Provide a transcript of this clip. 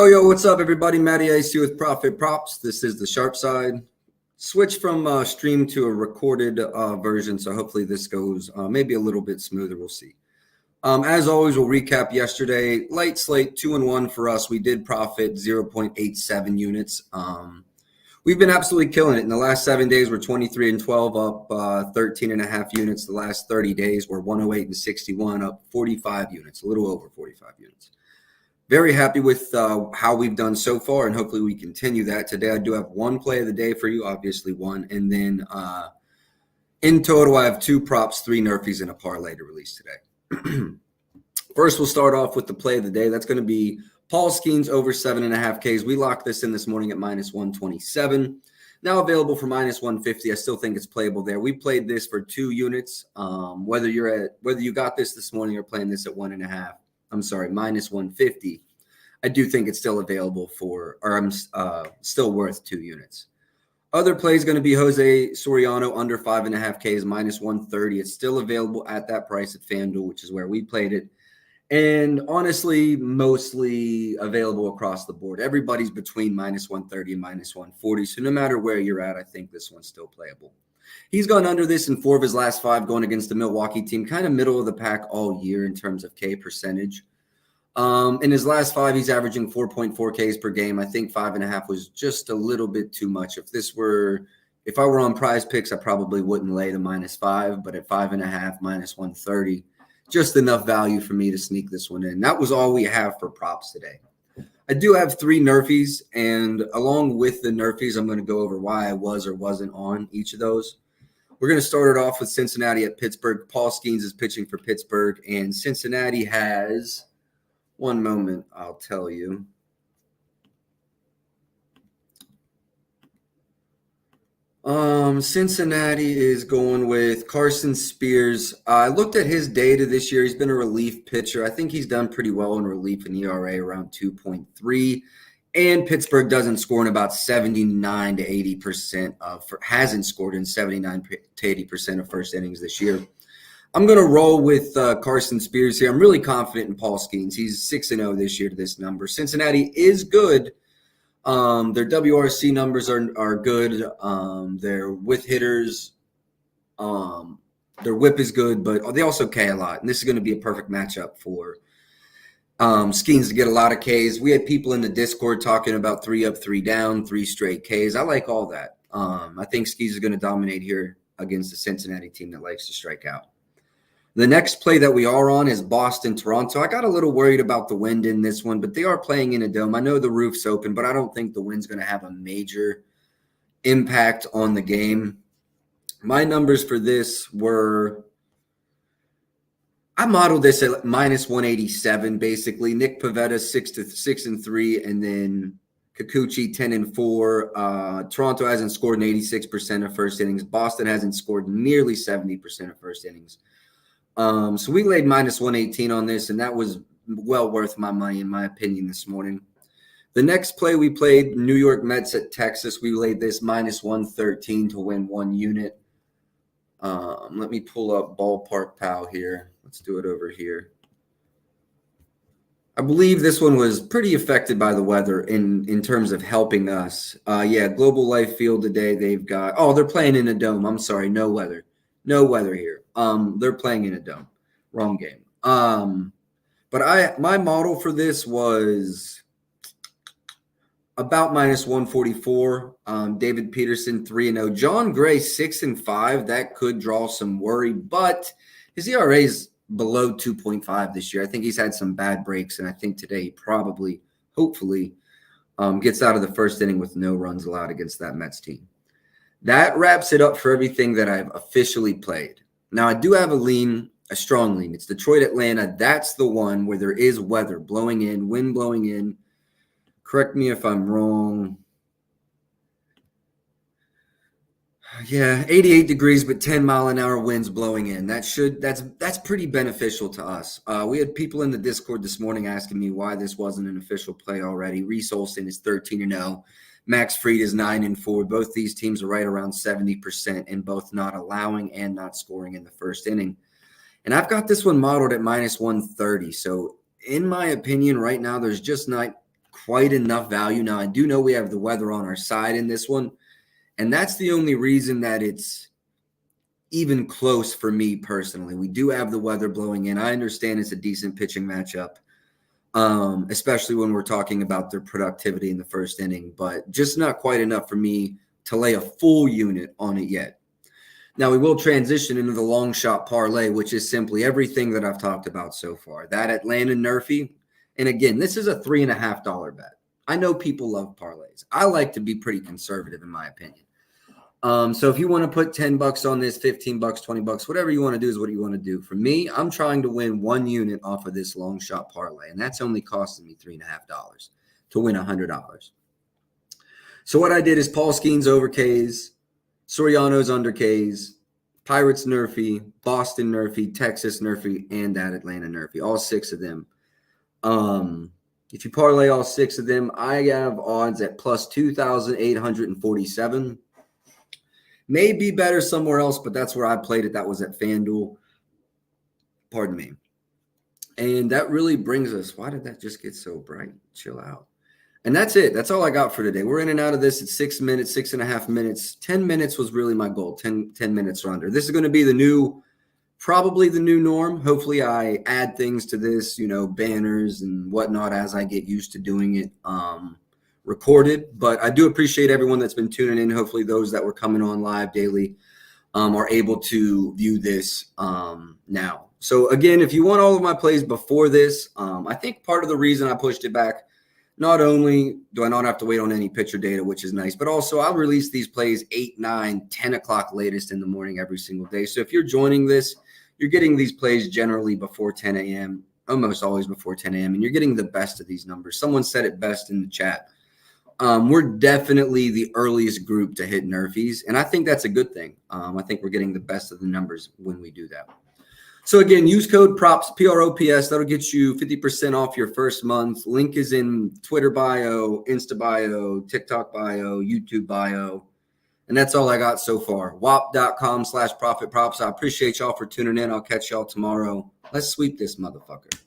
Yo, what's up, everybody? Matty Ice here with Profit Props. This is the sharp side. Switch from stream to a recorded version, so hopefully this goes maybe a little bit smoother. We'll see. As always, we'll recap yesterday. Light slate, 2-1 for us. We did profit 0.87 units. We've been absolutely killing it. In the last 7 days, we're 23-12, up 13.5 units. The last 30 days, we're 108-61, up 45 units, a little over 45 units. Very happy with how we've done so far, and hopefully we continue that. Today, I do have one play of the day for you, obviously one. And then in total, I have 2 props, 3 NRFIs, and a parlay to release today. First, we'll start off with the play of the day. That's going to be Paul Skeens over 7.5 Ks. We locked this in this morning at -127. Now available for -150. I still think it's playable there. We played this for 2 units. Whether you got this morning or playing this at -150. I do think it's still available still worth 2 units. Other play is going to be Jose Soriano under 5.5 Ks, -130. It's still available at that price at FanDuel, which is where we played it. And honestly, mostly available across the board. Everybody's between -130 and -140. So no matter where you're at, I think this one's still playable. He's gone under this in 4 of his last 5 going against the Milwaukee team, kind of middle of the pack all year in terms of K percentage. In his last 5, he's averaging 4.4 Ks per game. I think 5.5 was just a little bit too much. If I were on Prize Picks, I probably wouldn't lay the -5, but at 5.5, -130, just enough value for me to sneak this one in. That was all we have for props today. I do have 3 NRFIs, and along with the NRFIs, I'm going to go over why I was or wasn't on each of those. We're going to start it off with Cincinnati at Pittsburgh. Paul Skeens is pitching for Pittsburgh, and Cincinnati has – one moment, I'll tell you. Cincinnati is going with Carson Spears. I looked at his data this year. He's been a relief pitcher. I think he's done pretty well in relief in ERA around 2.3. And Pittsburgh doesn't score in about 79 to 80% hasn't scored in 79 to 80% of first innings this year. I'm going to roll with Carson Spears here. I'm really confident in Paul Skeens. He's 6-0 this year to this number. Cincinnati is good. Their WRC numbers are good. Their with hitters, their whip is good, but they also K a lot. And this is going to be a perfect matchup for Skeens to get a lot of Ks. We had people in the Discord talking about 3 up, 3 down, 3 straight Ks. I like all that. I think Skeens is going to dominate here against the Cincinnati team that likes to strike out. The next play that we are on is Boston-Toronto. I got a little worried about the wind in this one, but they are playing in a dome. I know the roof's open, but I don't think the wind's going to have a major impact on the game. My numbers for this were – I modeled this at -187, basically. Nick Pivetta 6-3, and then Kikuchi 10-4. Toronto hasn't scored in 86% of first innings. Boston hasn't scored nearly 70% of first innings. So we laid -118 on this, and that was well worth my money, in my opinion, this morning. The next play we played, New York Mets at Texas. We laid this -113 to win 1 unit. Let me pull up Ballpark Pal here. Let's do it over here. I believe this one was pretty affected by the weather in terms of helping us. Global Life Field today, they've got – they're playing in a dome. I'm sorry, no weather. No weather here. They're playing in a dome. Wrong game. But my model for this was about -144. David Peterson 3-0. John Gray 6-5. That could draw some worry, but his ERA is below 2.5 this year. I think he's had some bad breaks, and I think today he probably, hopefully, gets out of the first inning with no runs allowed against that Mets team. That wraps it up for everything that I've officially played. Now, I do have a strong lean. It's Detroit-Atlanta. That's the one where there is weather blowing in, wind blowing in. Correct me if I'm wrong. Yeah, 88 degrees, but 10-mile-an-hour winds blowing in. That's pretty beneficial to us. We had people in the Discord this morning asking me why this wasn't an official play already. Reese Olson is 13-0. Max Fried is 9-4. Both these teams are right around 70% and both not allowing and not scoring in the first inning. And I've got this one modeled at -130. So in my opinion, right now, there's just not quite enough value. Now, I do know we have the weather on our side in this one, and that's the only reason that it's even close for me personally. We do have the weather blowing in. I understand it's a decent pitching matchup, especially when we're talking about their productivity in the first inning, but just not quite enough for me to lay a full unit on it yet. Now, we will transition into the long shot parlay, which is simply everything that I've talked about so far. That Atlanta NRFI. And again, this is a $3.50 bet. I know people love parlays. I like to be pretty conservative, in my opinion. So if you want to put $10 on this, $15, $20, whatever you want to do is what you want to do. For me, I'm trying to win one unit off of this long shot parlay, and that's only costing me $3.50 to win $100. So what I did is Paul Skeens over Ks, Soriano's under Ks, Pirates NRFI, Boston NRFI, Texas NRFI, and that Atlanta NRFI, all 6 of them. If you parlay all 6 of them, I have odds at plus 2,847. May be better somewhere else, but that's where I played it. That was at FanDuel. Pardon me. And that really brings us, why did that just get so bright? Chill out. And that's it. That's all I got for today. We're in and out of this at 6 minutes, 6.5 minutes. 10 minutes was really my goal, 10 minutes or under. This is going to be probably the new norm. Hopefully I add things to this, banners and whatnot as I get used to doing it recorded. But I do appreciate everyone that's been tuning in. Hopefully those that were coming on live daily are able to view this now. So again, if you want all of my plays before this, I think part of the reason I pushed it back, not only do I not have to wait on any pitcher data, which is nice, but also I'll release these plays 8, 9, 10 o'clock latest in the morning every single day. So if you're joining this, you're getting these plays generally before 10 a.m., almost always before 10 a.m., and you're getting the best of these numbers. Someone said it best in the chat. We're definitely the earliest group to hit NRFIs, and I think that's a good thing. I think we're getting the best of the numbers when we do that. So again, use code PROPS, PROPS. That'll get you 50% off your first month. Link is in Twitter bio, Insta bio, TikTok bio, YouTube bio. And that's all I got so far. WAP.com/ProfitProps. I appreciate y'all for tuning in. I'll catch y'all tomorrow. Let's sweep this motherfucker.